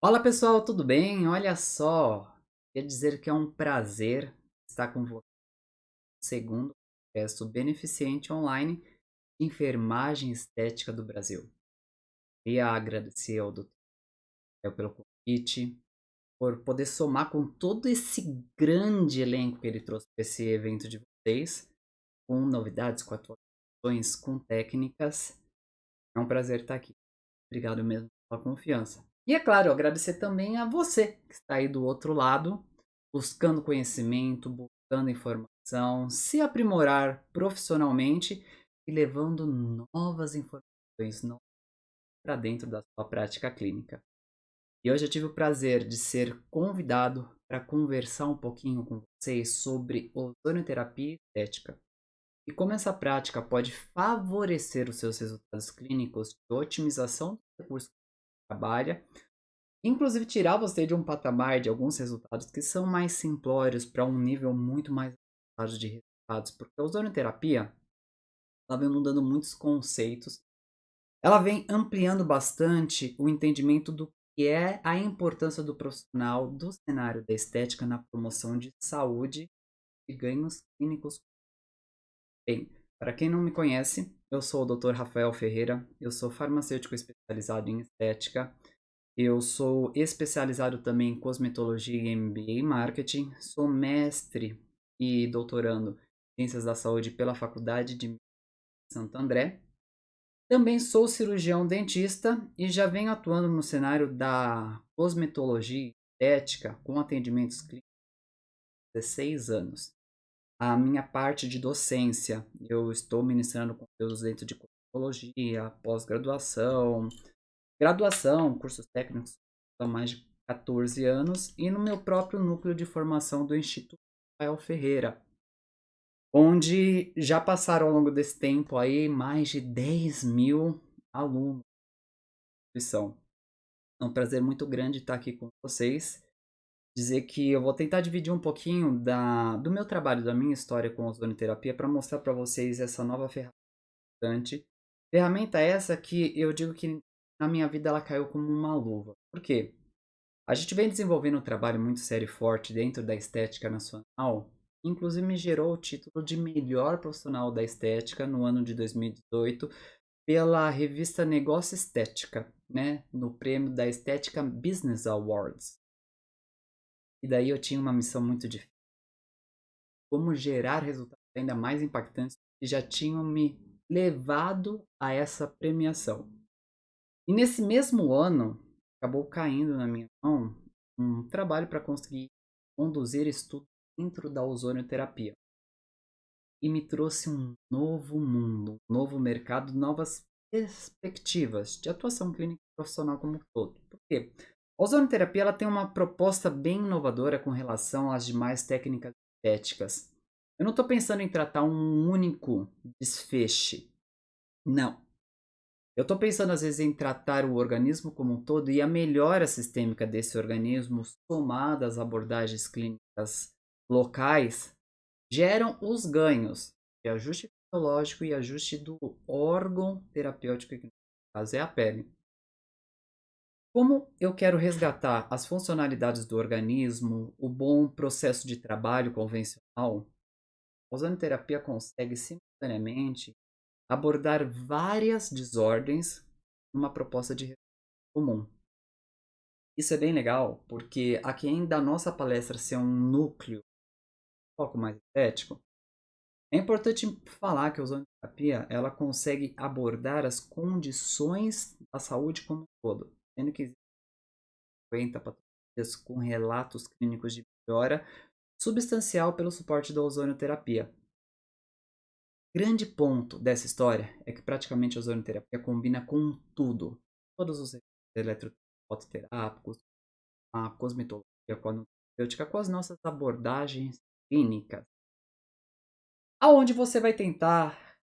Fala pessoal, tudo bem? Olha só, quer dizer que é um prazer estar com você no segundo congresso beneficente online de enfermagem estética do Brasil. Queria agradecer ao Dr. pelo convite, por poder somar com todo esse grande elenco que ele trouxe para esse evento de vocês, com novidades, com atualizações, com técnicas. É um prazer estar aqui. Obrigado mesmo pela confiança. E é claro, agradecer também a você que está aí do outro lado, buscando conhecimento, buscando informação, se aprimorar profissionalmente e levando novas informações para dentro da sua prática clínica. E hoje eu tive o prazer de ser convidado para conversar um pouquinho com vocês sobre ozonioterapia estética e como essa prática pode favorecer os seus resultados clínicos de otimização do recurso que você trabalha, inclusive tirar você de um patamar de alguns resultados que são mais simplórios para um nível muito mais elevado de resultados, porque a ozonoterapia ela vem mudando muitos conceitos, ela vem ampliando bastante o entendimento do que é a importância do profissional do cenário da estética na promoção de saúde e ganhos clínicos. Bem, para quem não me conhece, eu sou o Dr. Rafael Ferreira, eu sou farmacêutico especializado em estética, eu sou especializado também em cosmetologia e MBA em marketing, sou mestre e doutorando em ciências da saúde pela Faculdade de Santo André. Também sou cirurgião dentista e já venho atuando no cenário da cosmetologia e estética com atendimentos clínicos há 16 anos. A minha parte de docência, eu estou ministrando conteúdos dentro de cosmetologia, pós-graduação, graduação, cursos técnicos há mais de 14 anos e no meu próprio núcleo de formação do Instituto Rafael Ferreira, onde já passaram ao longo desse tempo aí mais de 10.000 alunos da instituição. É um prazer muito grande estar aqui com vocês. Dizer que eu vou tentar dividir um pouquinho do meu trabalho, da minha história com a ozonoterapia para mostrar para vocês essa nova ferramenta. Ferramenta essa que eu digo que na minha vida ela caiu como uma luva. Por quê? A gente vem desenvolvendo um trabalho muito sério e forte dentro da estética nacional, inclusive me gerou o título de melhor profissional da estética no ano de 2018 pela revista Negócio Estética, né, no prêmio da Estética Business Awards. E daí eu tinha uma missão muito difícil, como gerar resultados ainda mais impactantes que já tinham me levado a essa premiação. E nesse mesmo ano, acabou caindo na minha mão um trabalho para conseguir conduzir estudos dentro da ozonioterapia. E me trouxe um novo mundo, um novo mercado, novas perspectivas de atuação clínica e profissional como um todo. Por quê? A ozonoterapia ela tem uma proposta bem inovadora com relação às demais técnicas estéticas. Eu não estou pensando em tratar um único desfecho. Não. Eu estou pensando, às vezes, em tratar o organismo como um todo e a melhora sistêmica desse organismo, somada às abordagens clínicas locais, geram os ganhos de ajuste fisiológico e ajuste do órgão terapêutico, que no caso é a pele. Como eu quero resgatar as funcionalidades do organismo, o bom processo de trabalho convencional, a ozonoterapia consegue simultaneamente abordar várias desordens numa proposta de comum. Isso é bem legal, porque aqui ainda a nossa palestra ser um núcleo um pouco mais estético, é importante falar que a ozonoterapia ela consegue abordar as condições da saúde como um todo, sendo que existem 50 patologias com relatos clínicos de melhora substancial pelo suporte da ozonoterapia. Grande ponto dessa história é que praticamente a ozonoterapia combina com tudo. Todos os eletroterápicos, a cosmetologia, com a nutracêutica, com as nossas abordagens clínicas. Aonde você vai tentar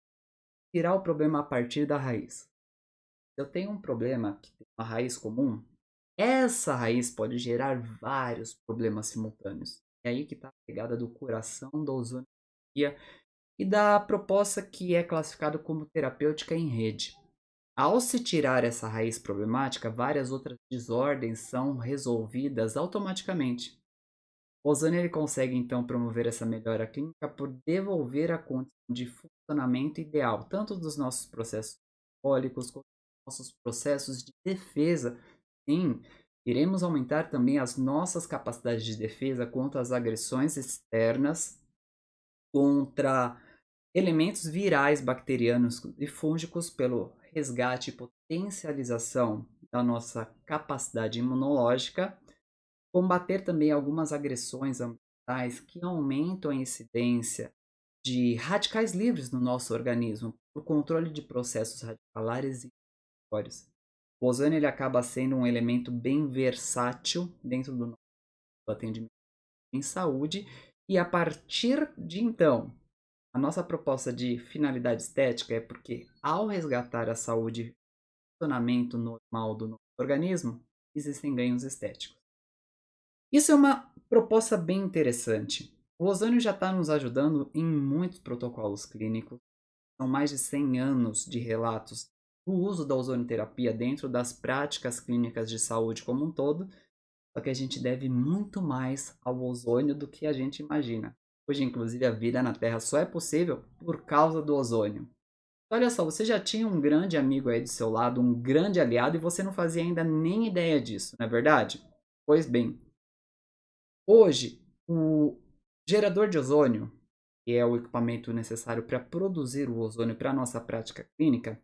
tirar o problema a partir da raiz. Eu tenho um problema que tem uma raiz comum. Essa raiz pode gerar vários problemas simultâneos. É aí que está a pegada do coração da ozonoterapia e da proposta que é classificada como terapêutica em rede. Ao se tirar essa raiz problemática, várias outras desordens são resolvidas automaticamente. O ozônio ele consegue então promover essa melhora clínica por devolver a condição de funcionamento ideal, tanto dos nossos processos metabólicos quanto dos nossos processos de defesa. Sim, iremos aumentar também as nossas capacidades de defesa contra as agressões externas, contra elementos virais, bacterianos e fúngicos pelo resgate e potencialização da nossa capacidade imunológica, combater também algumas agressões ambientais que aumentam a incidência de radicais livres no nosso organismo, por controle de processos radicalares e inflamatórios. O ozônio ele acaba sendo um elemento bem versátil dentro do nosso atendimento em saúde, e a partir de então, a nossa proposta de finalidade estética é porque, ao resgatar a saúde e funcionamento normal do nosso organismo, existem ganhos estéticos. Isso é uma proposta bem interessante. O ozônio já está nos ajudando em muitos protocolos clínicos. São mais de 100 anos de relatos do uso da ozonioterapia dentro das práticas clínicas de saúde como um todo, só que a gente deve muito mais ao ozônio do que a gente imagina. Hoje, inclusive, a vida na Terra só é possível por causa do ozônio. Olha só, você já tinha um grande amigo aí do seu lado, um grande aliado, e você não fazia ainda nem ideia disso, não é verdade? Pois bem, hoje, o gerador de ozônio, que é o equipamento necessário para produzir o ozônio para a nossa prática clínica,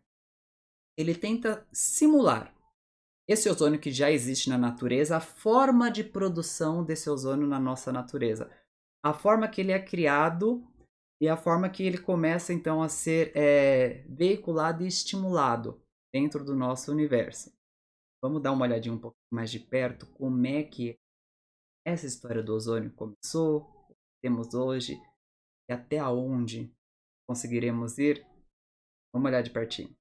ele tenta simular esse ozônio que já existe na natureza, a forma de produção desse ozônio na nossa natureza, a forma que ele é criado e a forma que ele começa então a ser veiculado e estimulado dentro do nosso universo. Vamos dar uma olhadinha um pouco mais de perto como é que essa história do ozônio começou, o que temos hoje e até onde conseguiremos ir. Vamos olhar de pertinho.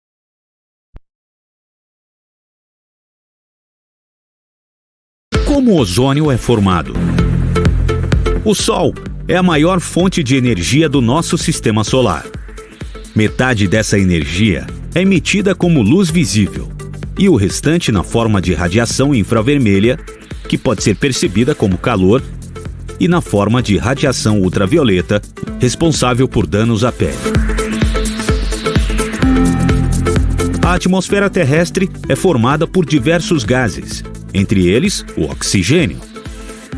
Como o ozônio é formado? O Sol é a maior fonte de energia do nosso sistema solar. Metade dessa energia é emitida como luz visível e o restante na forma de radiação infravermelha, que pode ser percebida como calor, e na forma de radiação ultravioleta, responsável por danos à pele. A atmosfera terrestre é formada por diversos gases, entre eles o oxigênio,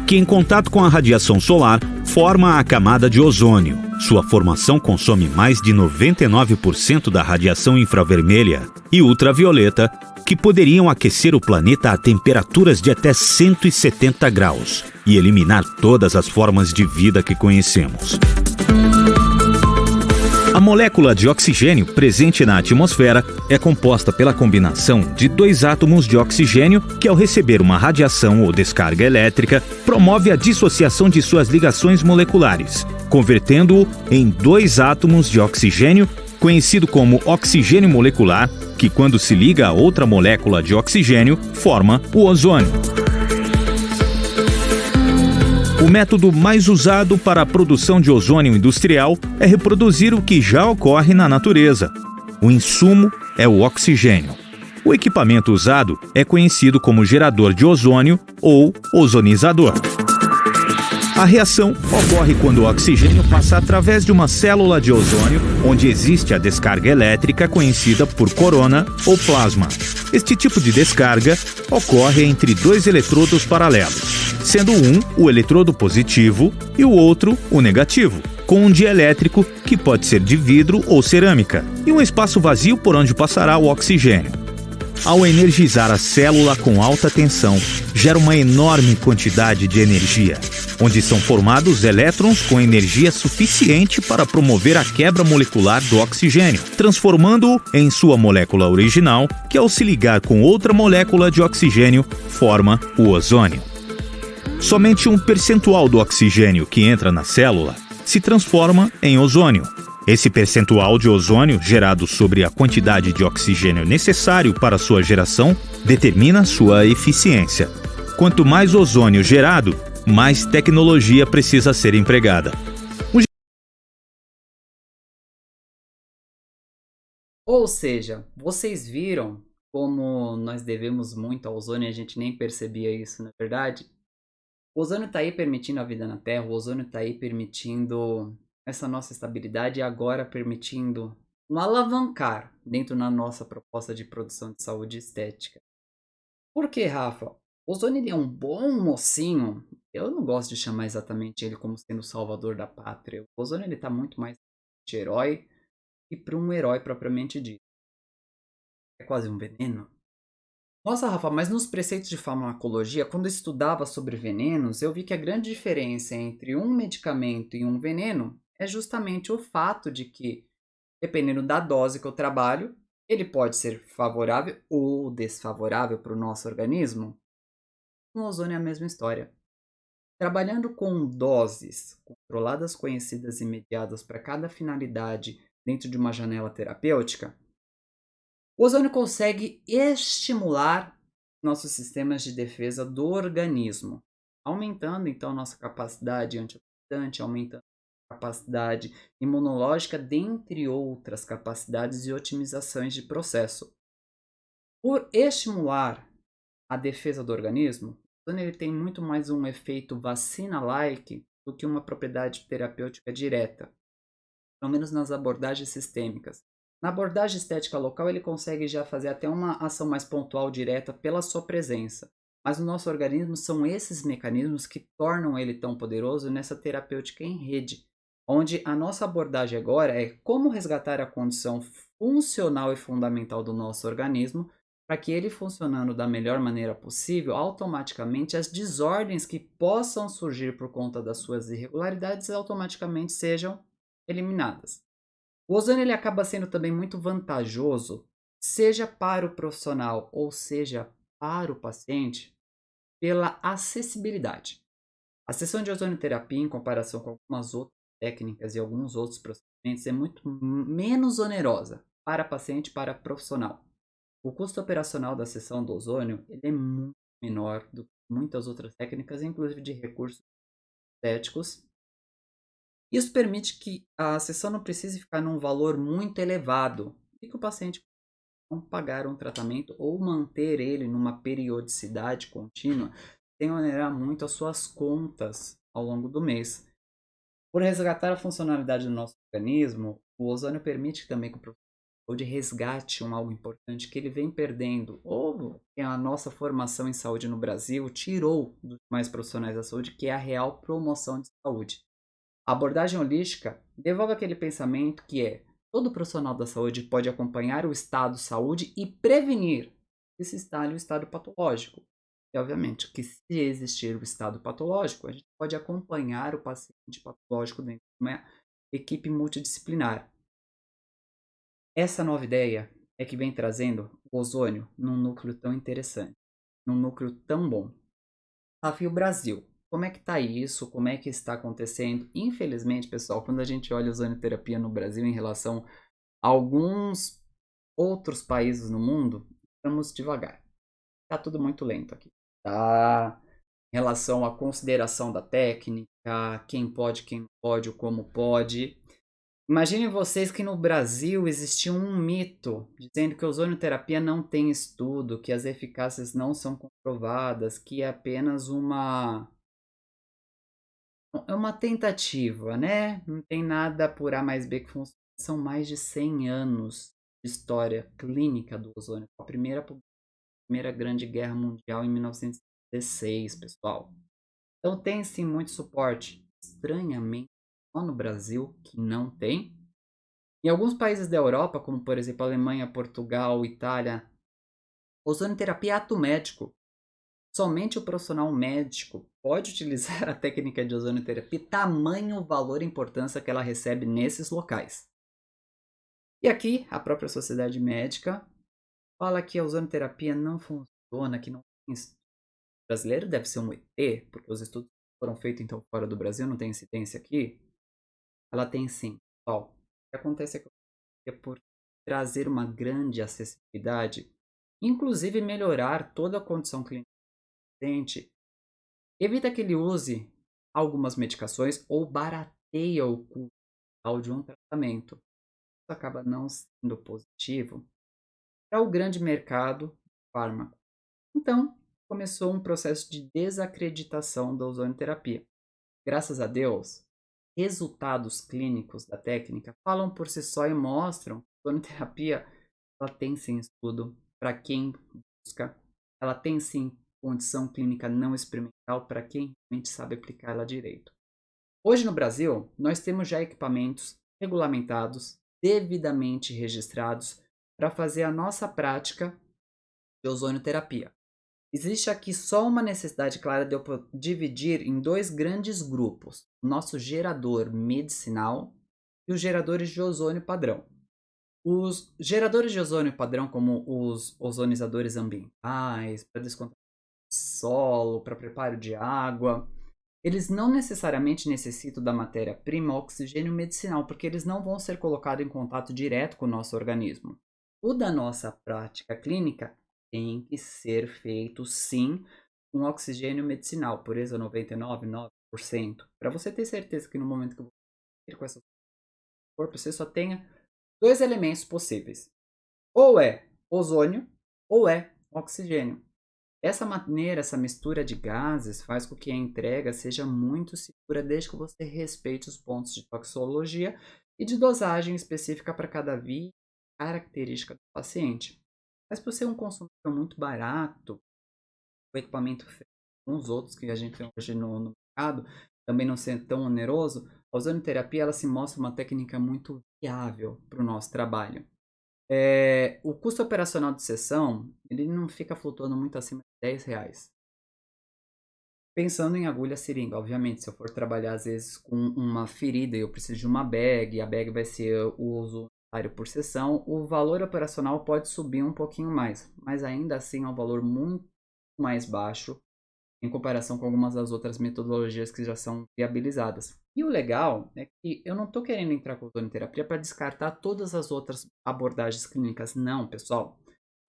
que em contato com a radiação solar forma a camada de ozônio. Sua formação consome mais de 99% da radiação infravermelha e ultravioleta, que poderiam aquecer o planeta a temperaturas de até 170 graus e eliminar todas as formas de vida que conhecemos. A molécula de oxigênio presente na atmosfera é composta pela combinação de dois átomos de oxigênio que, ao receber uma radiação ou descarga elétrica, promove a dissociação de suas ligações moleculares, convertendo-o em dois átomos de oxigênio, conhecido como oxigênio molecular, que, quando se liga a outra molécula de oxigênio, forma o ozônio. O método mais usado para a produção de ozônio industrial é reproduzir o que já ocorre na natureza. O insumo é o oxigênio. O equipamento usado é conhecido como gerador de ozônio ou ozonizador. A reação ocorre quando o oxigênio passa através de uma célula de ozônio, onde existe a descarga elétrica conhecida por corona ou plasma. Este tipo de descarga ocorre entre dois eletrodos paralelos, sendo um o eletrodo positivo e o outro o negativo, com um dielétrico que pode ser de vidro ou cerâmica, e um espaço vazio por onde passará o oxigênio. Ao energizar a célula com alta tensão, gera uma enorme quantidade de energia, onde são formados elétrons com energia suficiente para promover a quebra molecular do oxigênio, transformando-o em sua molécula original, que, ao se ligar com outra molécula de oxigênio, forma o ozônio. Somente um percentual do oxigênio que entra na célula se transforma em ozônio. Esse percentual de ozônio gerado sobre a quantidade de oxigênio necessário para sua geração determina sua eficiência. Quanto mais ozônio gerado, mais tecnologia precisa ser empregada. Ou seja, vocês viram como nós devemos muito ao ozônio e a gente nem percebia isso, na verdade? O ozônio está aí permitindo a vida na Terra, o ozônio está aí permitindo essa nossa estabilidade e agora permitindo um alavancar dentro da nossa proposta de produção de saúde estética. Por que, Rafa? O ozônio ele é um bom mocinho. Eu não gosto de chamar exatamente ele como sendo o salvador da pátria. O ozônio ele está muito mais de herói e para um herói propriamente dito. É quase um veneno. Nossa, Rafa, mas nos preceitos de farmacologia, quando eu estudava sobre venenos, eu vi que a grande diferença entre um medicamento e um veneno é justamente o fato de que, dependendo da dose que eu trabalho, ele pode ser favorável ou desfavorável para o nosso organismo. Com o ozônio é a mesma história. Trabalhando com doses controladas, conhecidas e mediadas para cada finalidade dentro de uma janela terapêutica, o ozônio consegue estimular nossos sistemas de defesa do organismo, aumentando então nossa capacidade antioxidante, aumentando a capacidade imunológica, dentre outras capacidades e otimizações de processo. Por estimular a defesa do organismo, o ozônio ele tem muito mais um efeito vacina-like do que uma propriedade terapêutica direta, pelo menos nas abordagens sistêmicas. Na abordagem estética local, ele consegue já fazer até uma ação mais pontual direta pela sua presença. Mas no nosso organismo são esses mecanismos que tornam ele tão poderoso nessa terapêutica em rede, onde a nossa abordagem agora é como resgatar a condição funcional e fundamental do nosso organismo, para que ele funcionando da melhor maneira possível, automaticamente as desordens que possam surgir por conta das suas irregularidades automaticamente sejam eliminadas. O ozônio ele acaba sendo também muito vantajoso, seja para o profissional ou seja para o paciente, pela acessibilidade. A sessão de ozonioterapia, em comparação com algumas outras técnicas e alguns outros procedimentos, é muito menos onerosa para paciente e para profissional. O custo operacional da sessão do ozônio ele é muito menor do que muitas outras técnicas, inclusive de recursos estéticos. Isso permite que a sessão não precise ficar num valor muito elevado e que o paciente não pagar um tratamento ou manter ele numa periodicidade contínua sem onerar muito as suas contas ao longo do mês. Por resgatar a funcionalidade do nosso organismo, o ozônio permite também que o profissional de resgate algo importante que ele vem perdendo, ou que a nossa formação em saúde no Brasil tirou dos demais profissionais da saúde, que é a real promoção de saúde. A abordagem holística devolve aquele pensamento que é todo profissional da saúde pode acompanhar o estado de saúde e prevenir que se instale o estado patológico. E, obviamente, que se existir o estado patológico, a gente pode acompanhar o paciente patológico dentro de uma equipe multidisciplinar. Essa nova ideia é que vem trazendo o ozônio num núcleo tão interessante, num núcleo tão bom. Desafio Brasil. Como é que está isso? Como é que está acontecendo? Infelizmente, pessoal, quando a gente olha a ozonioterapia no Brasil em relação a alguns outros países no mundo, estamos devagar. Está tudo muito lento aqui. Tá? Em relação à consideração da técnica, quem não pode, o como pode. Imaginem vocês que no Brasil existia um mito dizendo que a ozonioterapia não tem estudo, que as eficácias não são comprovadas, que é apenas uma tentativa, né? Não tem nada por A mais B que funciona. São mais de 100 anos de história clínica do ozônio. A primeira Grande Guerra Mundial em 1916, pessoal. Então tem sim muito suporte. Estranhamente, só no Brasil que não tem. Em alguns países da Europa, como por exemplo Alemanha, Portugal, Itália, ozonioterapia é ato médico. Somente o profissional médico pode utilizar a técnica de ozonioterapia, tamanho o valor e importância que ela recebe nesses locais. E aqui, a própria sociedade médica fala que a ozonioterapia não funciona, que não tem estudo. O brasileiro deve ser um ET, porque os estudos foram feitos então fora do Brasil, não tem incidência aqui. Ela tem sim. O que acontece é por trazer uma grande acessibilidade, inclusive melhorar toda a condição clínica do paciente, evita que ele use algumas medicações ou barateia o custo de um tratamento. acaba não sendo positivo para o grande mercado de fármaco. Então, começou um processo de desacreditação da ozonioterapia. Graças a Deus, resultados clínicos da técnica falam por si só e mostram que a ozonioterapia ela tem sim estudo para quem busca, ela tem sim condição clínica não experimental para quem realmente sabe aplicar ela direito. Hoje no Brasil, nós temos já equipamentos regulamentados, devidamente registrados para fazer a nossa prática de ozonioterapia. Existe aqui só uma necessidade clara de eu dividir em dois grandes grupos: o nosso gerador medicinal e os geradores de ozônio padrão. Os geradores de ozônio padrão, como os ozonizadores ambientais, para descontaminação de solo, para preparo de água, eles não necessariamente necessitam da matéria-prima oxigênio medicinal, porque eles não vão ser colocados em contato direto com o nosso organismo. O da nossa prática clínica tem que ser feito sim com oxigênio medicinal, pureza 99,9%, para você ter certeza que no momento que você ir com essa corpo, você só tenha dois elementos possíveis. Ou é ozônio ou é oxigênio. Dessa maneira, essa mistura de gases faz com que a entrega seja muito segura desde que você respeite os pontos de toxicologia e de dosagem específica para cada via característica do paciente. Mas por ser um consumível muito barato, o equipamento com os outros que a gente tem hoje no mercado, também não sendo tão oneroso, a ozonioterapia ela se mostra uma técnica muito viável para o nosso trabalho. O custo operacional de sessão, ele não fica flutuando muito acima de R$ 10. Pensando em agulha seringa, obviamente, se eu for trabalhar às vezes com uma ferida e eu preciso de uma bag, a bag vai ser o uso unitário por sessão, o valor operacional pode subir um pouquinho mais, mas ainda assim é um valor muito mais baixo em comparação com algumas das outras metodologias que já são viabilizadas. E o legal é que eu não estou querendo entrar com a ozonioterapia para descartar todas as outras abordagens clínicas. Não, pessoal.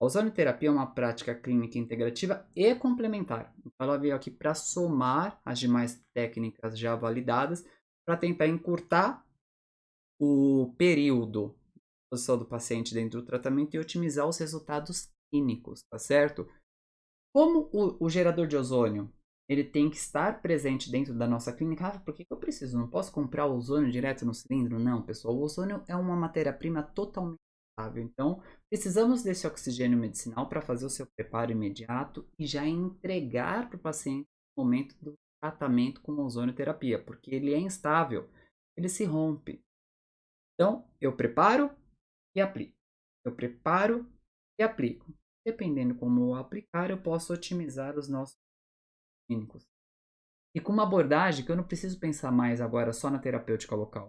A ozonioterapia é uma prática clínica integrativa e complementar. Então, ela veio aqui para somar as demais técnicas já validadas para tentar encurtar o período de exposição do paciente dentro do tratamento e otimizar os resultados clínicos, tá certo? Como o gerador de ozônio ele tem que estar presente dentro da nossa clínica, por que eu preciso? Não posso comprar o ozônio direto no cilindro? Não, pessoal. O ozônio é uma matéria-prima totalmente estável. Então, precisamos desse oxigênio medicinal para fazer o seu preparo imediato e já entregar para o paciente no momento do tratamento com ozonioterapia, porque ele é instável, ele se rompe. Então, eu preparo e aplico. Eu preparo e aplico. Dependendo como eu aplicar, eu posso otimizar os nossos clínicos. E com uma abordagem que eu não preciso pensar mais agora só na terapêutica local.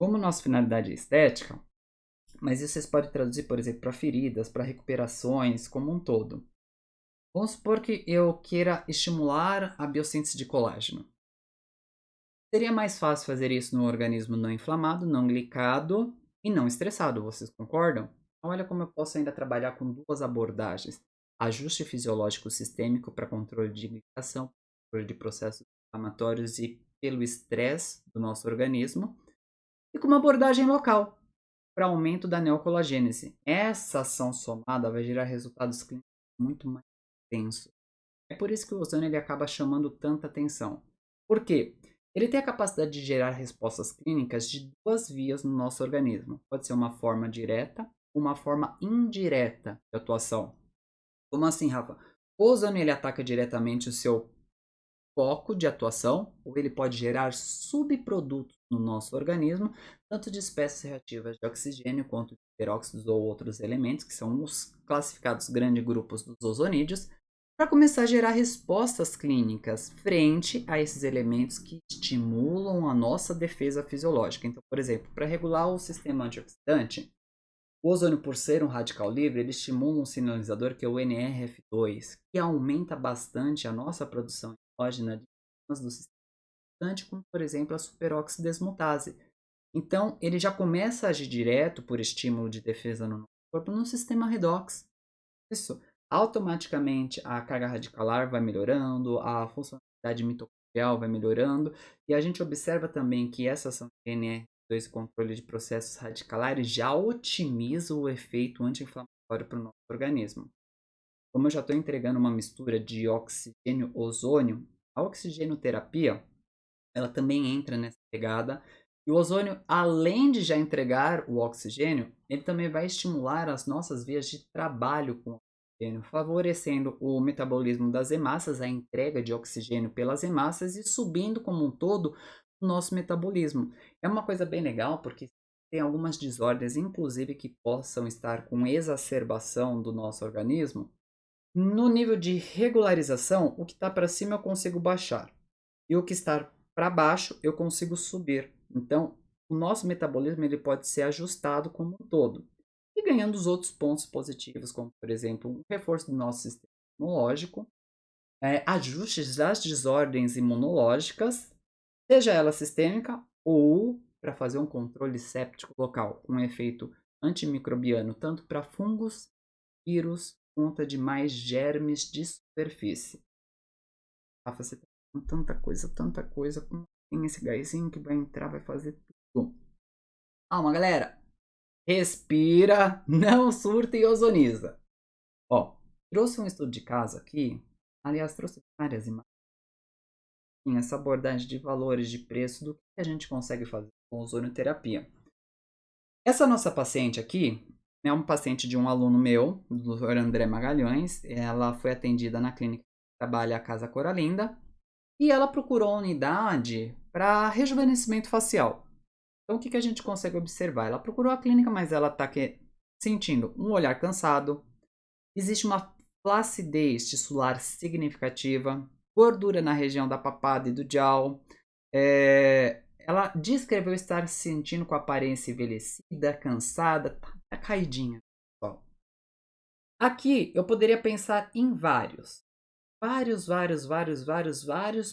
Como nossa finalidade é estética, mas isso vocês podem traduzir, por exemplo, para feridas, para recuperações, como um todo. Vamos supor que eu queira estimular a biossíntese de colágeno. Seria mais fácil fazer isso no organismo não inflamado, não glicado e não estressado, vocês concordam? Então, olha como eu posso ainda trabalhar com duas abordagens. Ajuste fisiológico sistêmico para controle de glicação, controle de processos inflamatórios e pelo estresse do nosso organismo. E com uma abordagem local, para aumento da neocolagênese. Essa ação somada vai gerar resultados clínicos muito mais intensos. É por isso que o ozônio ele acaba chamando tanta atenção. Por quê? Ele tem a capacidade de gerar respostas clínicas de duas vias no nosso organismo. Pode ser uma forma direta, uma forma indireta de atuação. Como assim, Rafa? O ozônio ele ataca diretamente o seu foco de atuação, ou ele pode gerar subprodutos no nosso organismo, tanto de espécies reativas de oxigênio quanto de peróxidos ou outros elementos, que são os classificados grandes grupos dos ozonídeos, para começar a gerar respostas clínicas frente a esses elementos que estimulam a nossa defesa fisiológica. Então, por exemplo, para regular o sistema antioxidante, o ozônio, por ser um radical livre, ele estimula um sinalizador que é o NRF2, que aumenta bastante a nossa produção endógena de enzimas do sistema antioxidante, como, por exemplo, a superoxidesmutase. Então, ele já começa a agir direto por estímulo de defesa no nosso corpo no sistema redox. Isso automaticamente a carga radicular vai melhorando, a funcionalidade mitocondrial vai melhorando, e a gente observa também que essa ação de esse controle de processos radicalares já otimiza o efeito anti-inflamatório para o nosso organismo. Como eu já estou entregando uma mistura de oxigênio-ozônio, a oxigenoterapia ela também entra nessa pegada. E o ozônio, além de já entregar o oxigênio, ele também vai estimular as nossas vias de trabalho com oxigênio, favorecendo o metabolismo das hemácias, a entrega de oxigênio pelas hemácias e subindo como um todo o nosso metabolismo. É uma coisa bem legal porque tem algumas desordens, inclusive, que possam estar com exacerbação do nosso organismo. No nível de regularização, o que está para cima eu consigo baixar. E o que está para baixo eu consigo subir. Então, o nosso metabolismo ele pode ser ajustado como um todo. E ganhando os outros pontos positivos, como, por exemplo, um reforço do nosso sistema imunológico, ajustes das desordens imunológicas, seja ela sistêmica ou para fazer um controle séptico local, com um efeito antimicrobiano, tanto para fungos, vírus, quanto de mais germes de superfície. Rafa, você tá com tanta coisa, como tem esse gásinho que vai entrar, vai fazer tudo. Calma, galera. Respira, não surta e ozoniza. Ó, trouxe um estudo de caso aqui. Aliás, trouxe várias imagens. Essa abordagem de valores de preço do que a gente consegue fazer com ozonioterapia. Essa nossa paciente aqui é um paciente de um aluno meu, do Dr. André Magalhães. Ela foi atendida na clínica que trabalha a Casa Coralinda. E ela procurou a unidade para rejuvenescimento facial. Então, o que a gente consegue observar? Ela procurou a clínica, mas ela está sentindo um olhar cansado. Existe uma flacidez tissular significativa, gordura na região da papada e do jowl. Ela descreveu estar se sentindo com a aparência envelhecida, cansada, tá caidinha. Aqui eu poderia pensar em vários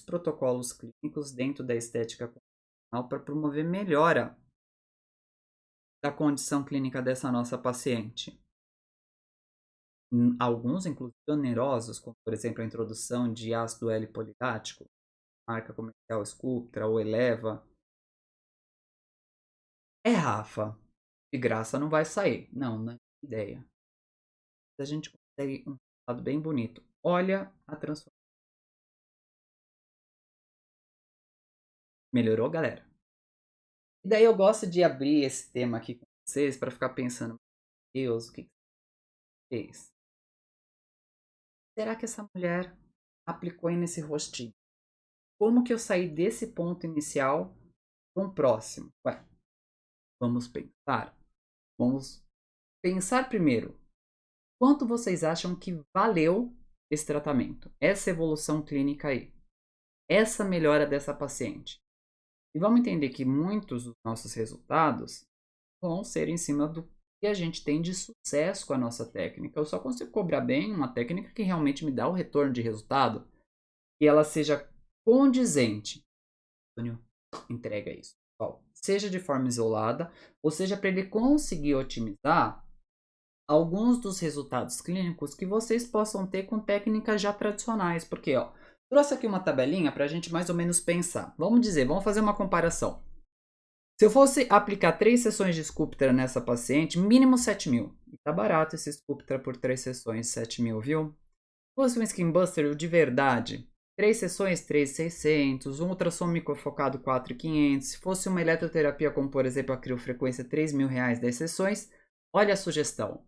protocolos clínicos dentro da estética convencional para promover melhora da condição clínica dessa nossa paciente. Alguns, inclusive, onerosos, como por exemplo a introdução de ácido L-polidático, marca comercial Sculptra ou Eleva. Rafa, de graça não vai sair. Não é ideia. A gente consegue um resultado bem bonito. Olha a transformação. Melhorou, galera? E daí eu gosto de abrir esse tema aqui com vocês para ficar pensando, meu Deus, o que fez? Será que essa mulher aplicou aí nesse rostinho? Como que eu saí desse ponto inicial para um próximo? Vamos pensar. Vamos pensar primeiro. Quanto vocês acham que valeu esse tratamento? Essa evolução clínica aí? Essa melhora dessa paciente? E vamos entender que muitos dos nossos resultados vão ser em cima do que a gente tem de sucesso com a nossa técnica. Eu só consigo cobrar bem uma técnica que realmente me dá o retorno de resultado e ela seja condizente. Antônio, entrega isso. Seja de forma isolada, ou seja para ele conseguir otimizar alguns dos resultados clínicos que vocês possam ter com técnicas já tradicionais. Porque, trouxe aqui uma tabelinha para a gente mais ou menos pensar. Vamos fazer uma comparação. Se eu fosse aplicar 3 sessões de Sculptra nessa paciente, mínimo 7 mil. E tá barato esse Sculptra por 3 sessões, 7 mil, viu? Se fosse um Skin Buster de verdade, 3 sessões, 3.600, um ultrassom microfocado, 4.500. Se fosse uma eletroterapia, como por exemplo a criofrequência, R$3.000, 10 sessões. Olha a sugestão.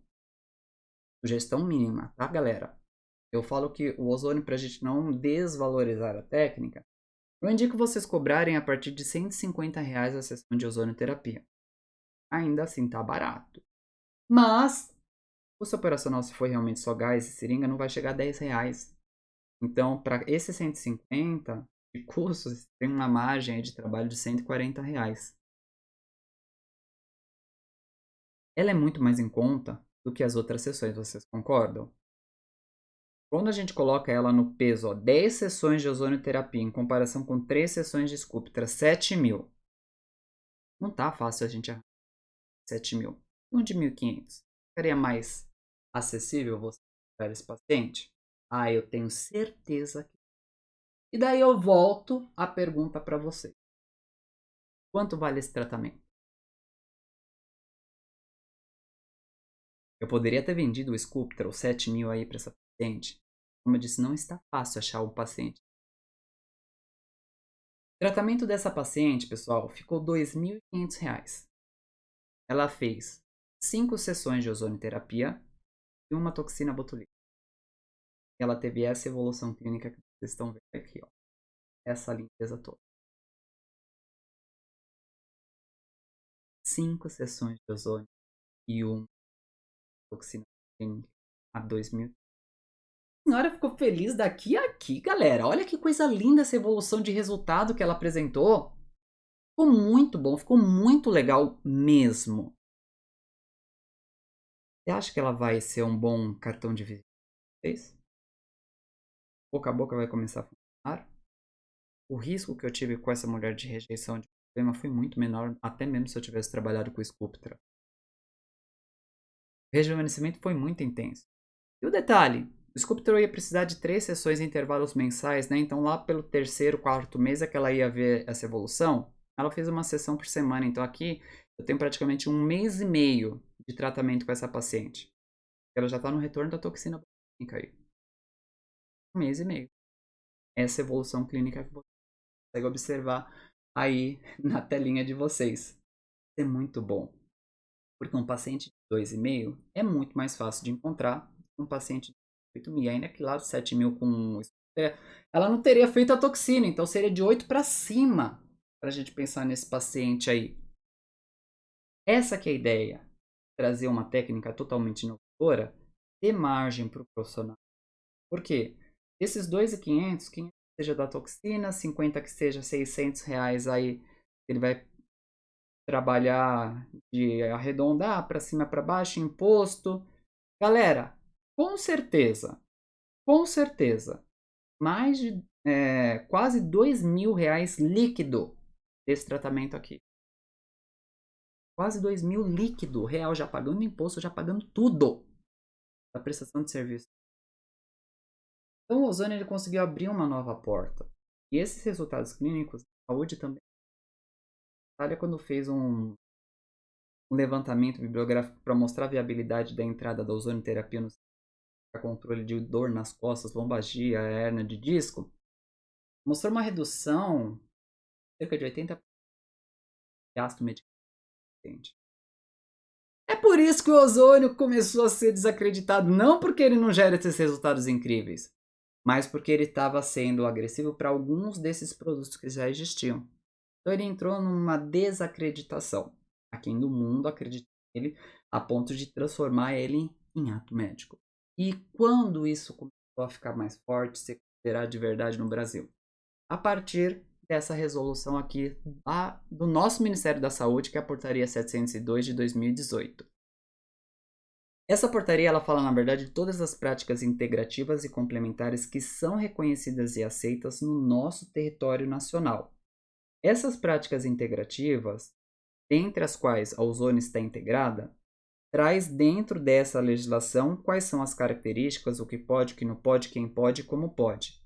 Sugestão mínima, tá, galera? Eu falo que o ozônio, para a gente não desvalorizar a técnica, eu indico vocês cobrarem a partir de R$150 a sessão de ozonioterapia. Ainda assim tá barato. Mas, o seu operacional, se for realmente só gás e seringa, não vai chegar a R$10. Então, para esses 150 de custos, tem uma margem de trabalho de R$140. Ela é muito mais em conta do que as outras sessões, vocês concordam? Quando a gente coloca ela no peso, 10 sessões de ozonioterapia em comparação com 3 sessões de Sculptra, 7 mil. Não tá fácil a gente arranjar 7 mil. Um de 1.500. Ficaria mais acessível você para esse paciente? Eu tenho certeza que. E daí eu volto a pergunta para você. Quanto vale esse tratamento? Eu poderia ter vendido o Sculptra, os 7 mil aí para essa paciente. Como eu disse, não está fácil achar o paciente. O tratamento dessa paciente, pessoal, ficou R$ 2.500. Ela fez 5 sessões de ozonioterapia e uma toxina botulínica. Ela teve essa evolução clínica que vocês estão vendo aqui, ó. Essa limpeza toda. 5 sessões de ozônio e uma toxina clínica a 2.000. A senhora ficou feliz daqui a aqui, galera. Olha que coisa linda essa evolução de resultado que ela apresentou. Ficou muito bom, ficou muito legal mesmo. Você acha que ela vai ser um bom cartão de visita? Boca a boca vai começar a funcionar. O risco que eu tive com essa mulher de rejeição de problema foi muito menor, até mesmo se eu tivesse trabalhado com o Sculptra. O rejuvenescimento foi muito intenso. E o detalhe, o Sculptra ia precisar de 3 sessões em intervalos mensais, né? Então lá pelo 3º, 4º mês é que ela ia ver essa evolução. Ela fez uma sessão por semana, então aqui eu tenho praticamente 1 mês e meio de tratamento com essa paciente. Ela já está no retorno da toxina botulínica aí. 1 mês e meio. Essa evolução clínica que você consegue observar aí na telinha de vocês. É muito bom. Porque um paciente de 2,5 é muito mais fácil de encontrar que um paciente de 8.000. Ainda que lá dos 7.000 com... ela não teria feito a toxina, então seria de 8 para cima para a gente pensar nesse paciente aí. Essa que é a ideia. Trazer uma técnica totalmente inovadora, ter margem para o profissional. Por quê? Esses 2.500, 500 que seja da toxina, 50 que seja R$600 aí, ele vai trabalhar de arredondar para cima para baixo, imposto. Galera, com certeza, mais de quase R$2.000 líquido desse tratamento aqui. Quase 2.000 líquido, real, já pagando imposto, já pagando tudo da prestação de serviço. Então o ozônio ele conseguiu abrir uma nova porta. E esses resultados clínicos, a saúde também. A Itália, quando fez um levantamento bibliográfico para mostrar a viabilidade da entrada da ozonioterapia no controle de dor nas costas, lombalgia, hérnia de disco, mostrou uma redução de cerca de 80% de gasto medicamentoso. É por isso que o ozônio começou a ser desacreditado, não porque ele não gera esses resultados incríveis, mas porque ele estava sendo agressivo para alguns desses produtos que já existiam. Então ele entrou numa desacreditação. A quem do mundo acredita nele a ponto de transformar ele em ato médico. E quando isso começou a ficar mais forte, ser considerado de verdade no Brasil? A partir dessa resolução aqui do nosso Ministério da Saúde, que é a Portaria 702 de 2018. Essa portaria ela fala, na verdade, de todas as práticas integrativas e complementares que são reconhecidas e aceitas no nosso território nacional. Essas práticas integrativas, dentre as quais a ozônio está integrada, traz dentro dessa legislação quais são as características, o que pode, o que não pode, quem pode e como pode.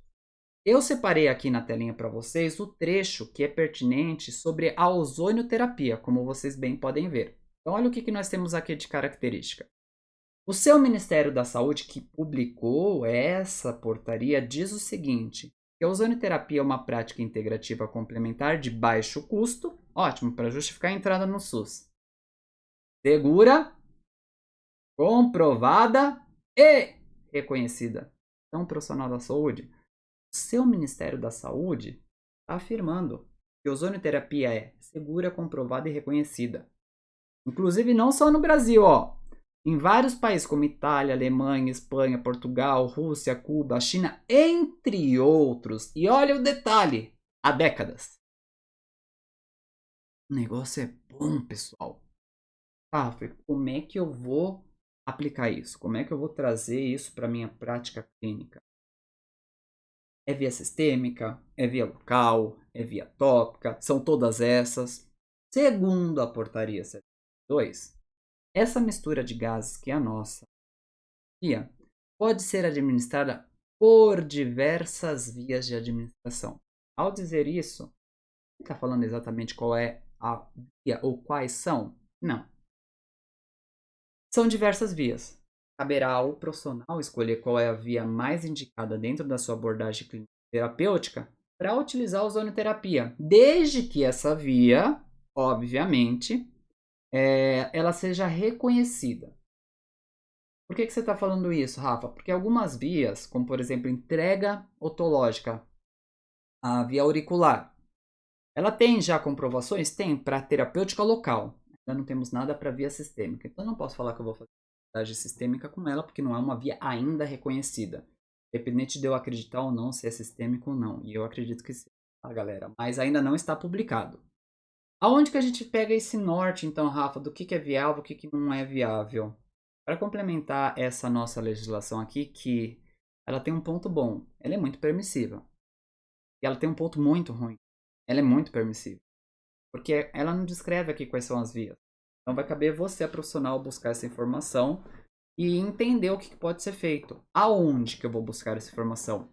Eu separei aqui na telinha para vocês o trecho que é pertinente sobre a ozonioterapia, como vocês bem podem ver. Então olha o que nós temos aqui de característica. O seu Ministério da Saúde, que publicou essa portaria, diz o seguinte, que a ozonioterapia é uma prática integrativa complementar de baixo custo, ótimo, para justificar a entrada no SUS, segura, comprovada e reconhecida. Então, profissional da saúde, o seu Ministério da Saúde está afirmando que a ozonioterapia é segura, comprovada e reconhecida. Inclusive, não só no Brasil, ó. Em vários países como Itália, Alemanha, Espanha, Portugal, Rússia, Cuba, China, entre outros. E olha o detalhe, há décadas. O negócio é bom, pessoal. Como é que eu vou aplicar isso? Como é que eu vou trazer isso para a minha prática clínica? É via sistêmica? É via local? É via tópica? São todas essas? Segundo a portaria 702, essa mistura de gases que é a nossa pode ser administrada por diversas vias de administração. Ao dizer isso, não está falando exatamente qual é a via ou quais são? Não. São diversas vias. Caberá ao profissional escolher qual é a via mais indicada dentro da sua abordagem clínica terapêutica para utilizar a ozonoterapia, desde que essa via, obviamente, ela seja reconhecida. Por que você está falando isso, Rafa? Porque algumas vias, como por exemplo entrega otológica, a via auricular, ela tem já comprovações? Tem, para terapêutica local. Ainda não temos nada para via sistêmica. Então, eu não posso falar que eu vou fazer abordagem sistêmica com ela, porque não é uma via ainda reconhecida. Independente de eu acreditar ou não se é sistêmico ou não. E eu acredito que sim, tá, galera? Mas ainda não está publicado. Aonde que a gente pega esse norte, então, Rafa, do que é viável, o que não é viável? Para complementar essa nossa legislação aqui, que ela tem um ponto bom, ela é muito permissiva. E ela tem um ponto muito ruim, ela é muito permissiva. Porque ela não descreve aqui quais são as vias. Então vai caber você, profissional, buscar essa informação e entender o que pode ser feito. Aonde que eu vou buscar essa informação?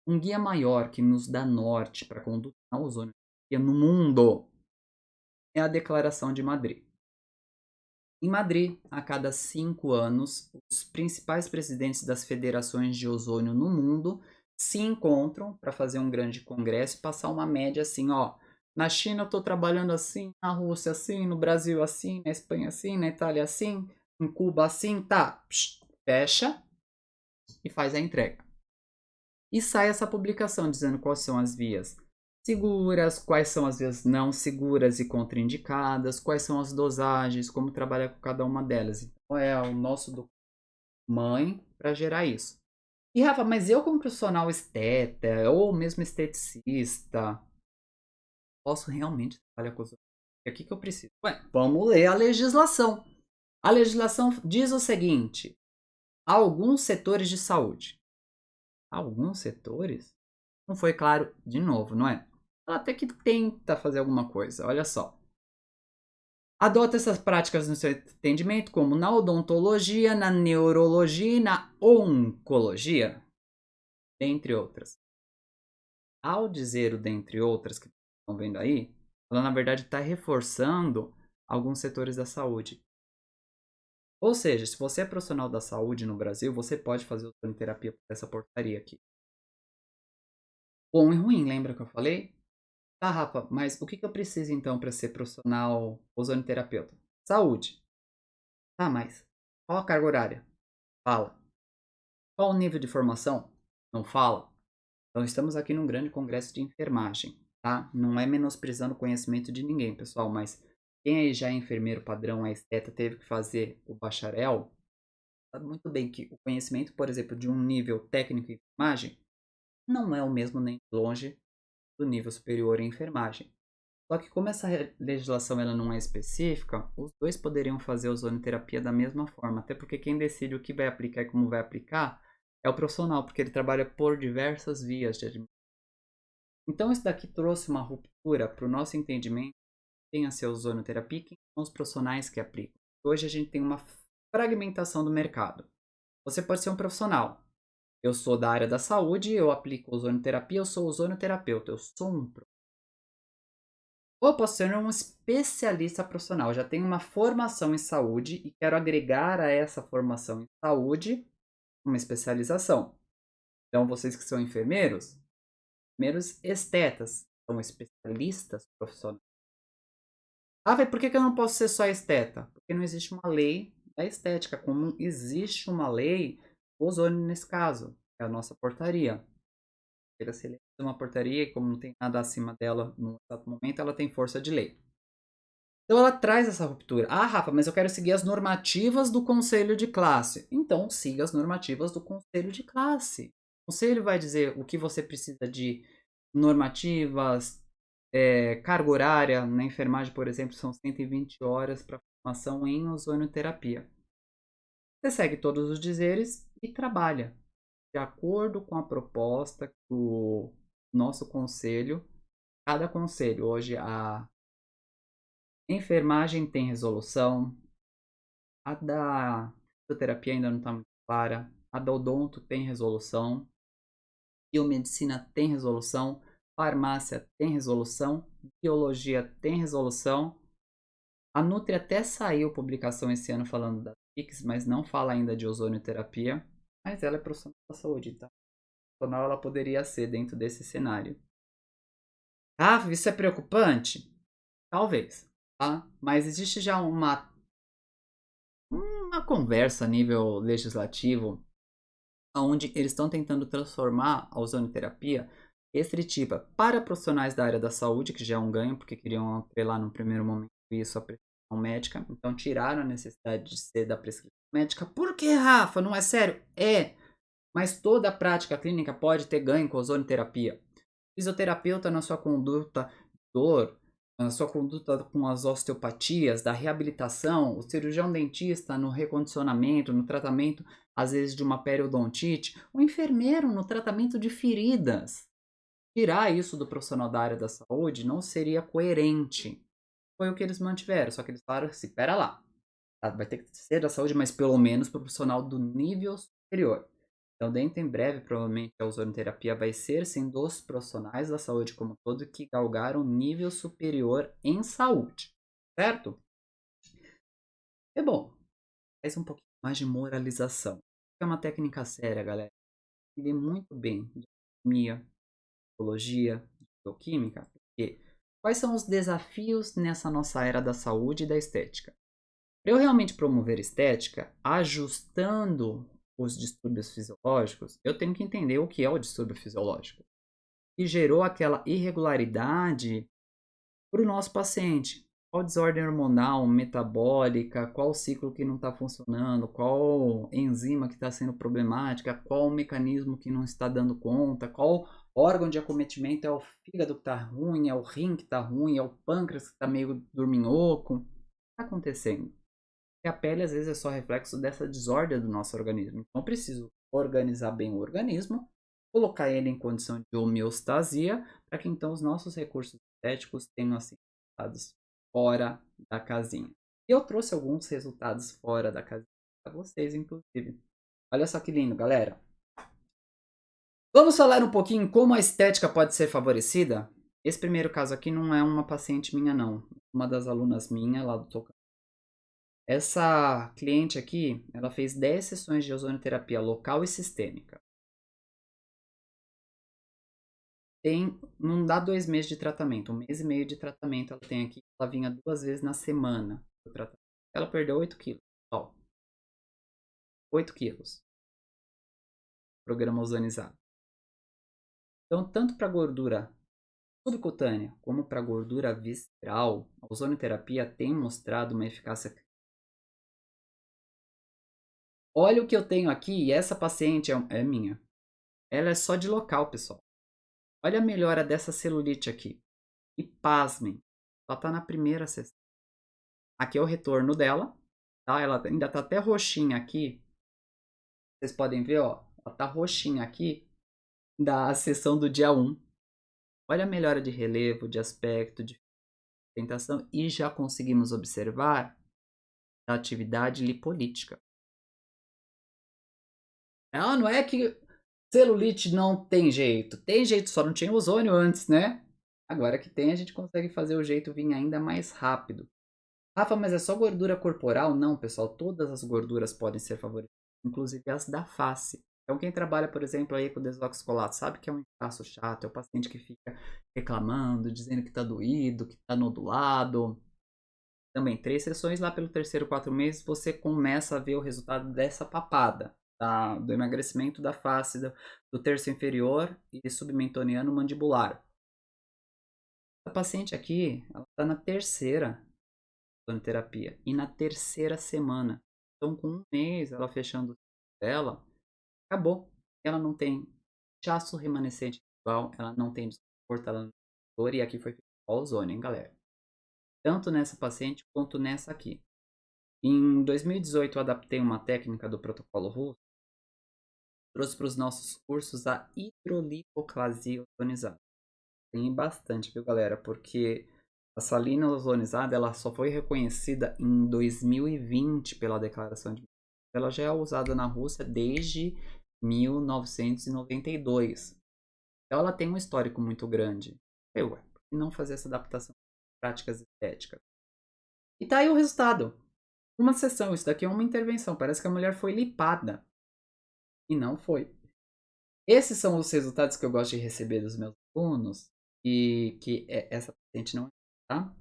Um guia maior que nos dá norte para conduta na ozônio no mundo é a Declaração de Madrid. Em Madrid, a cada 5 anos, os principais presidentes das federações de ozônio no mundo se encontram para fazer um grande congresso e passar uma média assim, ó. Na China eu estou trabalhando assim, na Rússia assim, no Brasil assim, na Espanha assim, na Itália assim, em Cuba assim, tá. Fecha e faz a entrega. E sai essa publicação dizendo quais são as vias seguras, quais são as vias não seguras e contraindicadas, quais são as dosagens, como trabalhar com cada uma delas. Então é o nosso documento mãe para gerar isso. E Rafa, mas eu como profissional esteta ou mesmo esteticista, posso realmente trabalhar com os outros? O que eu preciso? Ué, vamos ler a legislação. A legislação diz o seguinte: alguns setores de saúde. Alguns setores? Não foi claro de novo, não é? Ela até que tenta fazer alguma coisa, olha só. Adota essas práticas no seu atendimento, como na odontologia, na neurologia e na oncologia, dentre outras. Ao dizer o dentre outras que estão vendo aí, ela na verdade está reforçando alguns setores da saúde. Ou seja, se você é profissional da saúde no Brasil, você pode fazer ozonoterapia por essa portaria aqui. Bom e ruim, lembra que eu falei? Tá, Rafa, mas o que eu preciso então para ser profissional ozonoterapeuta? Saúde. Tá, mas qual a carga horária? Fala. Qual o nível de formação? Não fala. Então estamos aqui num grande congresso de enfermagem, tá? Não é menosprezando o conhecimento de ninguém, pessoal, mas quem aí já é enfermeiro padrão, é esteta, teve que fazer o bacharel, sabe muito bem que o conhecimento, por exemplo, de um nível técnico em enfermagem não é o mesmo nem de longe do nível superior em enfermagem. Só que como essa legislação ela não é específica, os dois poderiam fazer a ozonoterapia da mesma forma, até porque quem decide o que vai aplicar e como vai aplicar é o profissional, porque ele trabalha por diversas vias de administração. Então isso daqui trouxe uma ruptura para o nosso entendimento, quem a ser ozonoterapia e quem são os profissionais que aplicam. Hoje a gente tem uma fragmentação do mercado. Você pode ser um profissional. Eu sou da área da saúde, eu aplico ozonoterapia, eu sou ozonoterapeuta, eu sou um profissional. Ou eu posso ser um especialista profissional, eu já tenho uma formação em saúde e quero agregar a essa formação em saúde uma especialização. Então, vocês que são enfermeiros estetas, são especialistas profissionais. Ah, por que eu não posso ser só esteta? Porque não existe uma lei da estética, como existe uma lei do ozônio nesse caso, é a nossa portaria. Se ele é uma portaria e como não tem nada acima dela no exato momento, ela tem força de lei. Então ela traz essa ruptura. Ah, Rafa, mas eu quero seguir as normativas do conselho de classe. Então siga as normativas do conselho de classe. O conselho vai dizer o que você precisa de normativas, carga horária. Na enfermagem, por exemplo, são 120 horas para formação em ozonoterapia. Você segue todos os dizeres e trabalha de acordo com a proposta do nosso conselho. Cada conselho, hoje a enfermagem tem resolução, a da fisioterapia ainda não está muito clara, a da odonto tem resolução, biomedicina tem resolução, farmácia tem resolução, biologia tem resolução. A Nutri até saiu publicação esse ano falando das Pix, mas não fala ainda de ozonioterapia, mas ela é profissional da saúde, então profissional ela poderia ser dentro desse cenário. Ah, isso é preocupante? Talvez, tá? Mas existe já uma conversa a nível legislativo onde eles estão tentando transformar a ozonioterapia restritiva para profissionais da área da saúde, que já é um ganho, porque queriam atrelar no primeiro momento isso à prescrição médica. Então tiraram a necessidade de ser da prescrição médica. Por que, Rafa? Não é sério? É, mas toda a prática clínica pode ter ganho com a ozonioterapia. Fisioterapeuta na sua conduta de dor, na sua conduta com as osteopatias, da reabilitação, o cirurgião dentista no recondicionamento, no tratamento, às vezes, de uma periodontite, o enfermeiro no tratamento de feridas. Tirar isso do profissional da área da saúde não seria coerente. Foi o que eles mantiveram, só que eles falaram assim, pera lá, vai ter que ser da saúde, mas pelo menos para o profissional do nível superior. Então, dentro em breve, provavelmente, a ozonioterapia vai ser, sim, dos profissionais da saúde como um todo que galgaram nível superior em saúde, certo? É bom, faz um pouquinho mais de moralização. É uma técnica séria, galera. Entender muito bem de anatomia, biologia, de bioquímica, porque quais são os desafios nessa nossa era da saúde e da estética? Para eu realmente promover estética, ajustando os distúrbios fisiológicos, eu tenho que entender o que é o distúrbio fisiológico. E gerou aquela irregularidade para o nosso paciente. Qual desordem hormonal, metabólica, qual ciclo que não está funcionando, qual enzima que está sendo problemática, qual mecanismo que não está dando conta, qual órgão de acometimento, é o fígado que está ruim, é o rim que está ruim, é o pâncreas que está meio dorminhoco. O que está acontecendo? E a pele às vezes é só reflexo dessa desordem do nosso organismo. Então eu preciso organizar bem o organismo, colocar ele em condição de homeostasia, para que então os nossos recursos estéticos tenham assim resultados fora da casinha. E eu trouxe alguns resultados fora da casinha para vocês, inclusive. Olha só que lindo, galera. Vamos falar um pouquinho como a estética pode ser favorecida? Esse primeiro caso aqui não é uma paciente minha, não. Uma das alunas minha lá do Tocantins. Essa cliente aqui, ela fez 10 sessões de ozonioterapia local e sistêmica. Não dá 2 meses de tratamento, 1 mês e meio de tratamento ela tem aqui. Ela vinha 2 vezes na semana do tratamento. Ela perdeu 8 quilos. Ó, 8 quilos. Programa ozonizado. Então, tanto para gordura subcutânea como para gordura visceral, a ozonioterapia tem mostrado uma eficácia. Olha o que eu tenho aqui, e essa paciente é minha. Ela é só de local, pessoal. Olha a melhora dessa celulite aqui. E pasmem, ela está na primeira sessão. Aqui é o retorno dela. Tá? Ela ainda está até roxinha aqui. Vocês podem ver, ó. Ela está roxinha aqui da sessão do dia 1. Olha a melhora de relevo, de aspecto, de pigmentação. E já conseguimos observar a atividade lipolítica. Não é que celulite não tem jeito. Tem jeito, só não tinha ozônio antes, né? Agora que tem, a gente consegue fazer o jeito vir ainda mais rápido. Rafa, mas é só gordura corporal? Não, pessoal. Todas as gorduras podem ser favorecidas, inclusive as da face. Então, quem trabalha, por exemplo, aí com desoxicolato, sabe que é um inchaço chato, é o paciente que fica reclamando, dizendo que tá doído, que tá nodulado. Também, 3 sessões lá pelo terceiro, 4 meses, você começa a ver o resultado dessa papada, do emagrecimento da face, do terço inferior e submentoniano mandibular. A paciente aqui, ela está na terceira terapia e na terceira semana. Então, com 1 mês, ela fechando dela, acabou. Ela não tem inchaço remanescente igual, ela não tem desconforto, ela não tem dor, e aqui foi feito o ozônio, hein, galera? Tanto nessa paciente quanto nessa aqui. Em 2018, eu adaptei uma técnica do protocolo russo, trouxe para os nossos cursos a hidrolipoclasia ozonizada. Tem bastante, viu, galera? Porque a salina ozonizada ela só foi reconhecida em 2020 pela declaração de. Ela já é usada na Rússia desde 1992. Então ela tem um histórico muito grande. Por que não fazer essa adaptação de práticas estéticas? E tá aí o resultado. Uma sessão, isso daqui é uma intervenção. Parece que a mulher foi lipada. E não foi. Esses são os resultados que eu gosto de receber dos meus alunos. E que essa paciente não é, tá?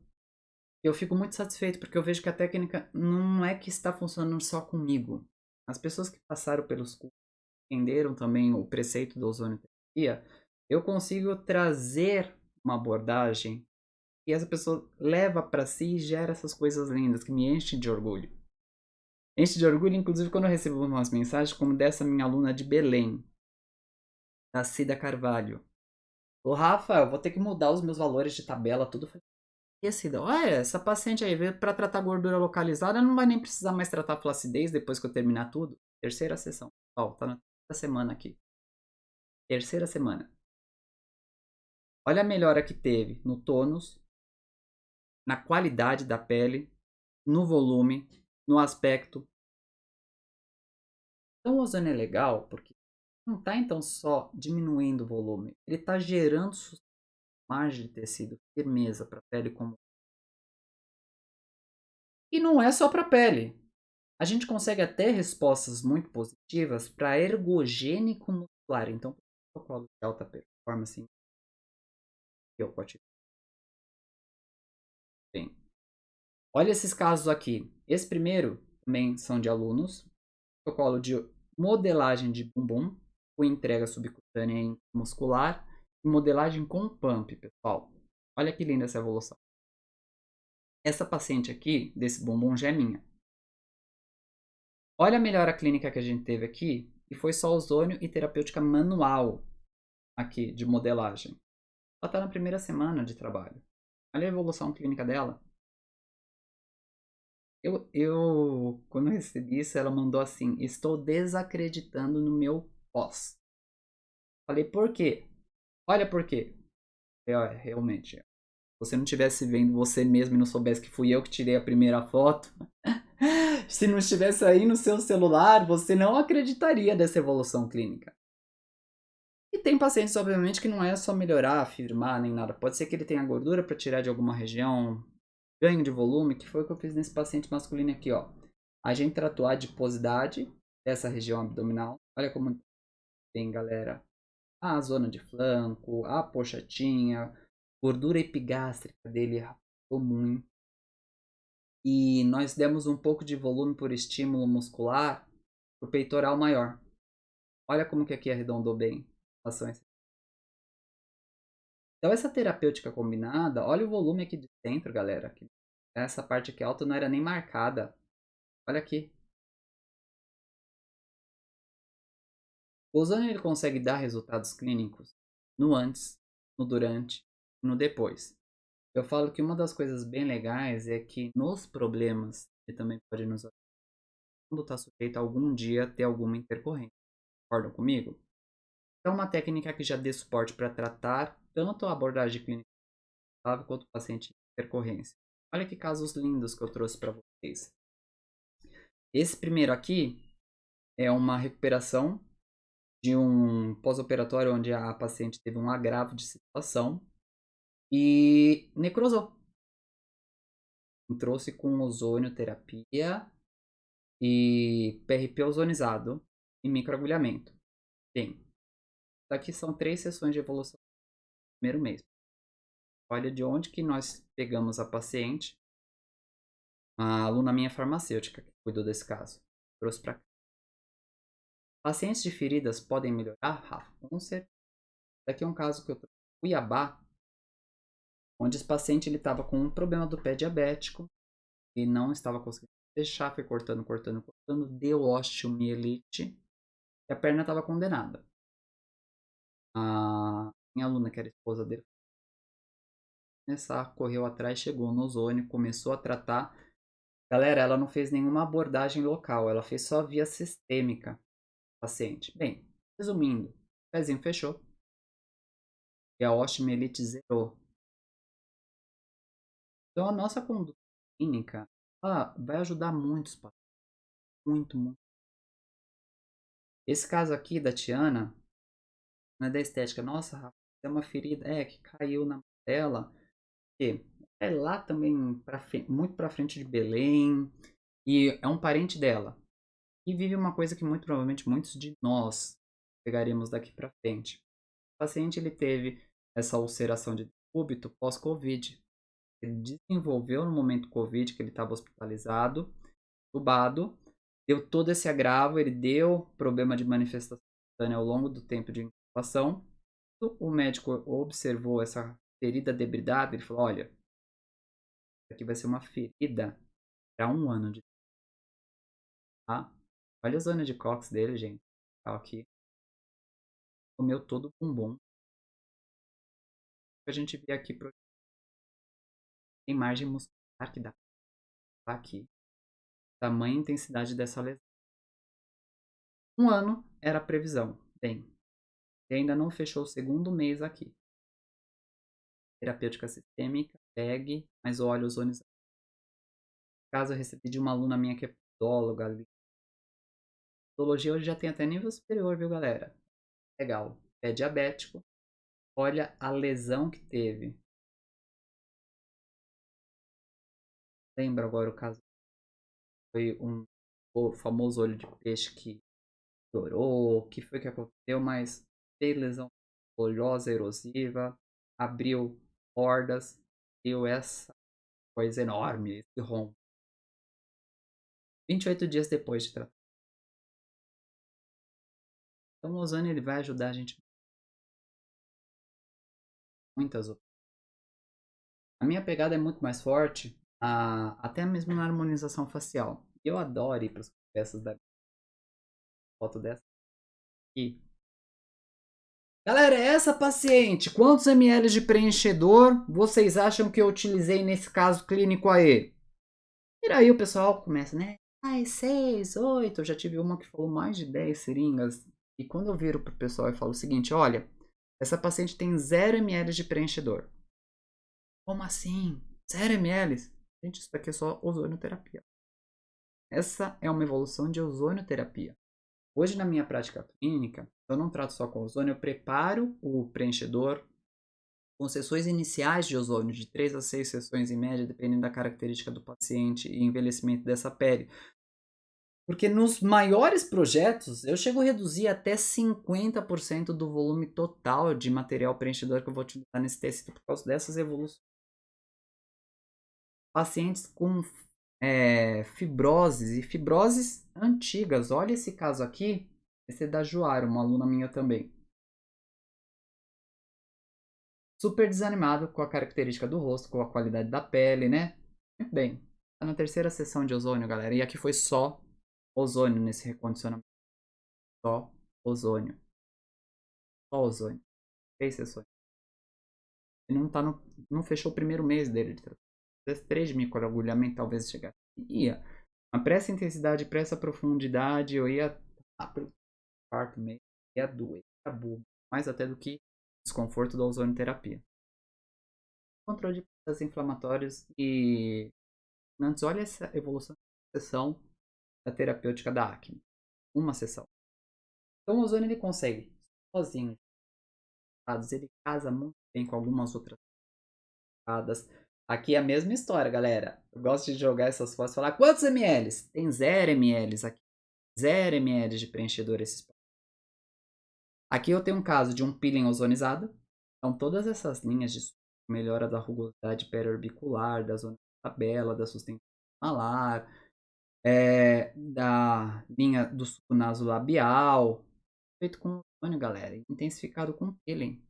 Eu fico muito satisfeito porque eu vejo que a técnica não é que está funcionando só comigo. As pessoas que passaram pelos cursos, entenderam também o preceito da ozonioterapia, eu consigo trazer uma abordagem que essa pessoa leva para si e gera essas coisas lindas que me enchem de orgulho. Enche de orgulho, inclusive, quando eu recebo umas mensagens como dessa minha aluna de Belém, da Cida Carvalho. Ô, Rafa, eu vou ter que mudar os meus valores de tabela, tudo. E a Cida, olha, essa paciente aí veio para tratar gordura localizada, não vai nem precisar mais tratar flacidez depois que eu terminar tudo. Terceira sessão. Ó, tá na terceira semana aqui. Terceira semana. Olha a melhora que teve no tônus, na qualidade da pele, no volume, no aspecto. Então o ozônio é legal porque não está então só diminuindo o volume, ele está gerando margem de tecido, firmeza para a pele como. E não é só para a pele. A gente consegue até respostas muito positivas para ergogênico muscular. Então, protocolo de alta performance que eu pode bem. Olha esses casos aqui. Esse primeiro também são de alunos. Protocolo de modelagem de bumbum com entrega subcutânea muscular e modelagem com pump, pessoal. Olha que linda essa evolução. Essa paciente aqui, desse bumbum, já é minha. Olha a melhora clínica que a gente teve aqui, e foi só ozônio e terapêutica manual aqui de modelagem. Ela está na primeira semana de trabalho. Olha a evolução clínica dela. Quando eu recebi isso, ela mandou assim: estou desacreditando no meu pós. Falei, por quê? Olha por quê. Realmente, se você não estivesse vendo você mesmo e não soubesse que fui eu que tirei a primeira foto, se não estivesse aí no seu celular, você não acreditaria dessa evolução clínica. E tem pacientes, obviamente, que não é só melhorar, afirmar, nem nada. Pode ser que ele tenha gordura para tirar de alguma região, ganho de volume, que foi o que eu fiz nesse paciente masculino aqui, ó. A gente tratou a adiposidade dessa região abdominal. Olha como tem, galera. A zona de flanco, a pochetinha, gordura epigástrica dele arrastou muito. E nós demos um pouco de volume por estímulo muscular para o peitoral maior. Olha como que aqui arredondou bem. Então essa terapêutica combinada, olha o volume aqui de dentro, galera. Essa parte aqui alta não era nem marcada. Olha aqui. O ozônio ele consegue dar resultados clínicos no antes, no durante e no depois. Eu falo que uma das coisas bem legais é que nos problemas ele também pode nos ajudar quando está sujeito a algum dia ter alguma intercorrência. Concordam comigo? É uma técnica que já dê suporte para tratar tanto a abordagem clínica quanto o paciente em intercorrência. Olha que casos lindos que eu trouxe para vocês. Esse primeiro aqui é uma recuperação de um pós-operatório onde a paciente teve um agravo de situação e necrosou. Trouxe com ozonioterapia e PRP ozonizado e microagulhamento. Bem, aqui são 3 sessões de evolução no primeiro mês. Olha de onde que nós pegamos a paciente. A aluna minha farmacêutica que cuidou desse caso. Trouxe para cá. Pacientes de feridas podem melhorar, Rafa? Com certeza. Aqui é um caso que eu trouxe em Cuiabá, onde esse paciente estava com um problema do pé diabético e não estava conseguindo fechar, foi cortando, deu osteomielite e a perna estava condenada. A minha aluna, que era a esposa dele, correu atrás, chegou no ozônio, começou a tratar. Galera, ela não fez nenhuma abordagem local, ela fez só via sistêmica paciente. Bem, resumindo, o pezinho fechou e a osteomielite zerou. Então a nossa conduta clínica vai ajudar muitos pacientes. Muito, muito. Esse caso aqui da Tiana, não é da estética. Nossa, Rafa, é uma ferida que caiu na tela. É lá também, muito pra frente de Belém. E é um parente dela. E vive uma coisa que muito provavelmente muitos de nós pegaremos daqui para frente. O paciente ele teve essa ulceração de decúbito pós-Covid. Ele desenvolveu no momento Covid, que ele estava hospitalizado, entubado, deu todo esse agravo, ele deu problema de manifestação cutânea ao longo do tempo de intubação. O médico observou essa ferida debridada, ele falou, olha, isso aqui vai ser uma ferida para 1 ano de tá? Olha a zona de cox dele, gente. Tá aqui. Comeu todo o bumbum. A gente vê aqui tem margem muscular que dá tá aqui. Tamanho e intensidade dessa lesão. 1 ano era a previsão. Bem, ele ainda não fechou o segundo mês aqui. Terapêutica sistêmica, PEG, mas olha os ozônios. Caso eu recebi de uma aluna minha que é podóloga ali. Podologia hoje já tem até nível superior, viu, galera? Legal. É diabético. Olha a lesão que teve. Lembra agora o caso? Foi o famoso olho de peixe que piorou. O que foi que aconteceu? Mas teve lesão oleosa, erosiva. Abriu cordas. Deu essa coisa enorme. Esse rombo. 28 dias depois de tratar. Então o ozônio ele vai ajudar a gente muitas outras. A minha pegada é muito mais forte, até mesmo na harmonização facial. Eu adoro ir para as peças da foto dessa aqui. Galera, essa paciente, quantos ml de preenchedor vocês acham que eu utilizei nesse caso clínico aí? E aí o pessoal começa, né? Ai, 6, 8. Eu já tive uma que falou mais de 10 seringas. E quando eu viro pro pessoal e falo o seguinte, olha, essa paciente tem 0 ml de preenchedor. Como assim? 0 ml? Gente, isso daqui é só ozonioterapia. Essa é uma evolução de ozonioterapia. Hoje, na minha prática clínica, eu não trato só com ozônio, eu preparo o preenchedor com sessões iniciais de ozônio, de 3 a 6 sessões em média, dependendo da característica do paciente e envelhecimento dessa pele. Porque nos maiores projetos, eu chego a reduzir até 50% do volume total de material preenchedor que eu vou utilizar nesse tecido por causa dessas evoluções. Pacientes com fibroses e fibroses antigas. Olha esse caso aqui. Esse é da Juara, uma aluna minha também. Super desanimado com a característica do rosto, com a qualidade da pele, né? Muito bem. Tá na terceira sessão de ozônio, galera. E aqui foi só ozônio nesse recondicionamento. Só ozônio. Só ozônio. 3 sessões. Ele não fechou o primeiro mês dele de tratamento. 3 de microagulhamento talvez chegasse. Ia. Mas para essa intensidade, para essa profundidade, eu ia pro quarto mês, ia doer. Acabou. Mais até do que desconforto da ozonioterapia. Controle de processos inflamatórios e antes, olha essa evolução de sessão da terapêutica da acne. Uma sessão. Então o ozônio ele consegue, sozinho, ele casa muito bem com algumas outras fadas. Aqui é a mesma história, galera. Eu gosto de jogar essas fotos e falar quantos ml? Tem 0 ml aqui. 0 ml de preenchedor esses. Aqui eu tenho um caso de um peeling ozonizado. Então todas essas linhas de melhora da rugosidade periorbicular, da zona da tabela, da sustentação malar, da linha do suco nasolabial, feito com ozônio, galera, intensificado com peeling.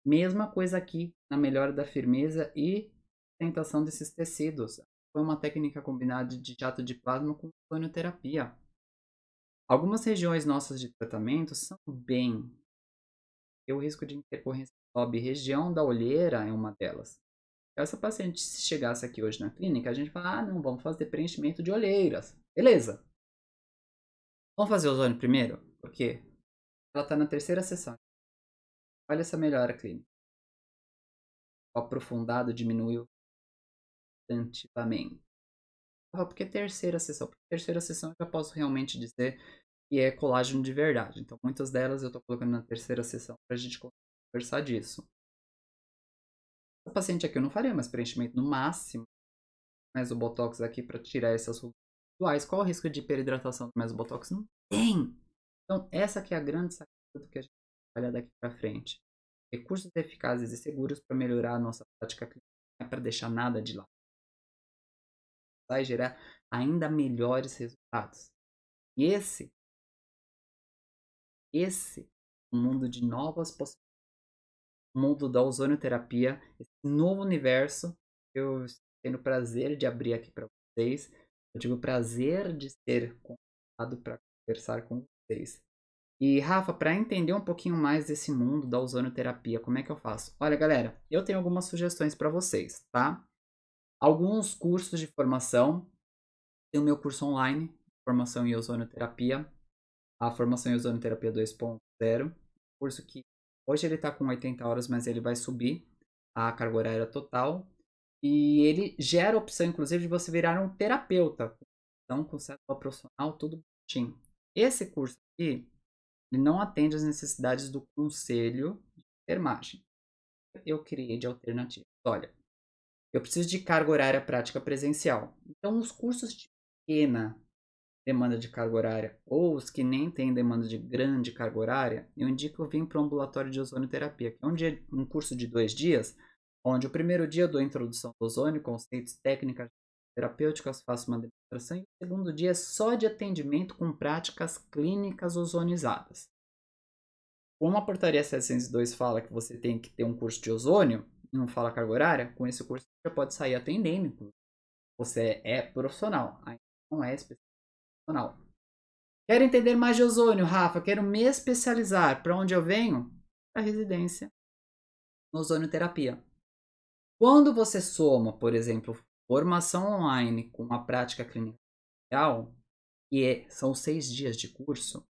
Mesma coisa aqui na melhora da firmeza e sustentação desses tecidos. Foi uma técnica combinada de jato de plasma com ozonioterapia. Algumas regiões nossas de tratamento são bem. O risco de intercorrência sobe. Região da olheira é uma delas. Essa paciente, se chegasse aqui hoje na clínica, a gente fala, não, vamos fazer preenchimento de olheiras. Beleza. Vamos fazer ozônio primeiro? Por quê? Ela está na terceira sessão. Olha essa melhora clínica. O aprofundado diminuiu substantivamente. Porque terceira sessão? Porque terceira sessão eu já posso realmente dizer que é colágeno de verdade. Então, muitas delas eu estou colocando na terceira sessão para a gente conversar disso. O paciente aqui eu não faria mais preenchimento no máximo, mas o botox aqui para tirar essas rugas individuais. Qual o risco de hiperidratação do mesobotox? Não tem! Então, essa que é a grande sacada do que a gente vai trabalhar daqui para frente. Recursos eficazes e seguros para melhorar a nossa prática clínica, não é para deixar nada de lado. Vai gerar ainda melhores resultados. E esse é um mundo de novas possibilidades. O mundo da ozonioterapia, esse novo universo que eu tenho o prazer de abrir aqui para vocês. Eu tive o prazer de ser convidado para conversar com vocês. E, Rafa, para entender um pouquinho mais desse mundo da ozonioterapia, como é que eu faço? Olha, galera, eu tenho algumas sugestões para vocês, tá? Alguns cursos de formação. Tem o meu curso online, Formação em Ozonioterapia, a Formação em Ozonioterapia 2.0, curso que hoje ele está com 80 horas, mas ele vai subir a carga horária total. E ele gera a opção, inclusive, de você virar um terapeuta. Então, com cédula profissional, tudo bonitinho. Esse curso aqui, ele não atende às necessidades do conselho de enfermagem. Eu criei de alternativa. Olha, eu preciso de carga horária prática presencial. Então, os cursos de pequena demanda de carga horária ou os que nem têm demanda de grande carga horária, eu indico vir para o ambulatório de ozonioterapia, que é um curso de 2 dias, onde o primeiro dia eu dou a introdução do ozônio, conceitos, técnicas terapêuticas, faço uma demonstração, e o segundo dia é só de atendimento com práticas clínicas ozonizadas. Como a portaria 702 fala que você tem que ter um curso de ozônio, e não fala carga horária, com esse curso você já pode sair atendendo. Você é profissional, ainda não é profissional. Quero entender mais de ozônio, Rafa. Quero me especializar. Para onde eu venho? Para a residência em ozonioterapia. Quando você soma, por exemplo, formação online com uma prática clínica real, são 6 dias de curso,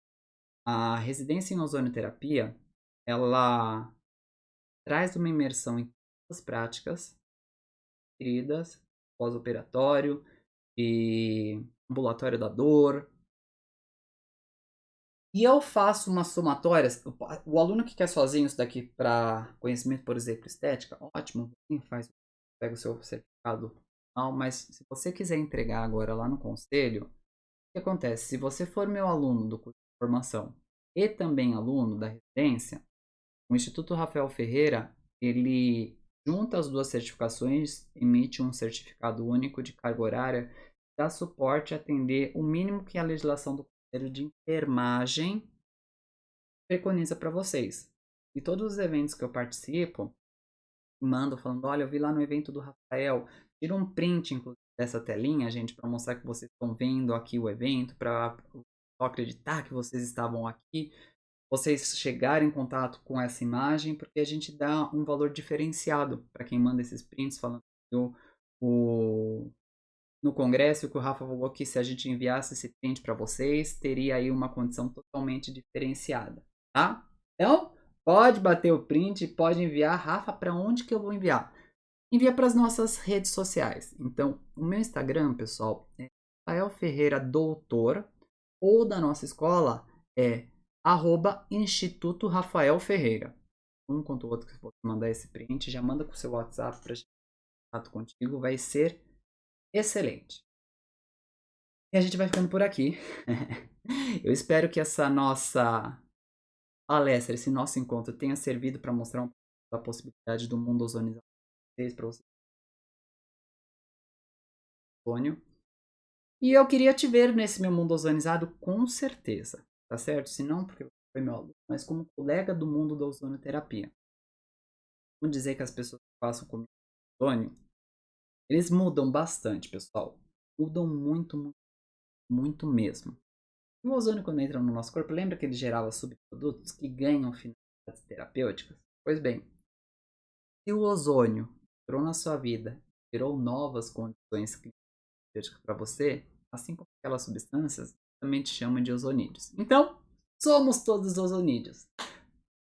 a residência em ozonioterapia, ela traz uma imersão em todas as práticas queridas, pós-operatório e ambulatório da dor. E eu faço umas somatórias. O aluno que quer sozinho isso daqui para conhecimento, por exemplo, estética, ótimo, pega o seu certificado. Não, mas se você quiser entregar agora lá no conselho, o que acontece? Se você for meu aluno do curso de formação e também aluno da residência, o Instituto Rafael Ferreira, ele junta as duas certificações, emite um certificado único de carga horária, dá suporte a atender o mínimo que a legislação do Conselho de Enfermagem preconiza para vocês. E todos os eventos que eu participo, mando falando, olha, eu vi lá no evento do Rafael, tira um print, inclusive, dessa telinha, gente, para mostrar que vocês estão vendo aqui o evento, para acreditar que vocês estavam aqui, vocês chegarem em contato com essa imagem, porque a gente dá um valor diferenciado para quem manda esses prints, falando que no congresso, que o Rafa falou que se a gente enviasse esse print para vocês, teria aí uma condição totalmente diferenciada, tá? Então, pode bater o print, pode enviar. Rafa, para onde que eu vou enviar? Envia para as nossas redes sociais. Então, o meu Instagram, pessoal, é Rafael Ferreira Doutor, ou da nossa escola é @Instituto Rafael Ferreira. Um quanto o outro que você mandar esse print, já manda com o seu WhatsApp para contato contigo, vai ser excelente. E a gente vai ficando por aqui. Eu espero que essa nossa palestra, esse nosso encontro tenha servido para mostrar um pouco da possibilidade do mundo ozonizado para vocês. E eu queria te ver nesse meu mundo ozonizado com certeza, tá certo? Se não porque você foi meu aluno, mas como colega do mundo da ozonioterapia. Vamos dizer que as pessoas que passam comigo ozônio, eles mudam bastante, pessoal. Mudam muito, muito, muito mesmo. O ozônio, quando entra no nosso corpo, lembra que ele gerava subprodutos que ganham finalidades terapêuticas? Pois bem, se o ozônio entrou na sua vida, gerou novas condições terapêuticas para você, assim como aquelas substâncias, também te chamam de ozonídeos. Então, somos todos ozonídeos.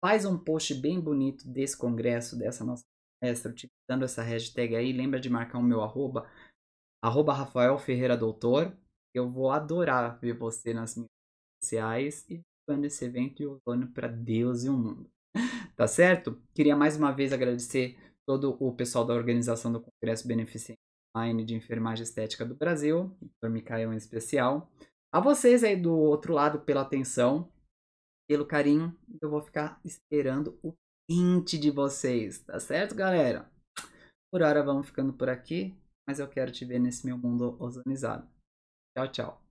Faz um post bem bonito desse congresso, dessa nossa palestra, utilizando essa hashtag aí. Lembra de marcar o meu arroba Rafael Ferreira Doutor. Eu vou adorar ver você nas minhas redes sociais e divulgando esse evento e ozônio para Deus e o mundo. Tá certo? Queria mais uma vez agradecer todo o pessoal da organização do Congresso Beneficente online de enfermagem estética do Brasil, Dr. Micael em especial. A vocês aí do outro lado pela atenção, pelo carinho, eu vou ficar esperando o print de vocês, tá certo, galera? Por hora vamos ficando por aqui, mas eu quero te ver nesse meu mundo ozonizado. Tchau, tchau.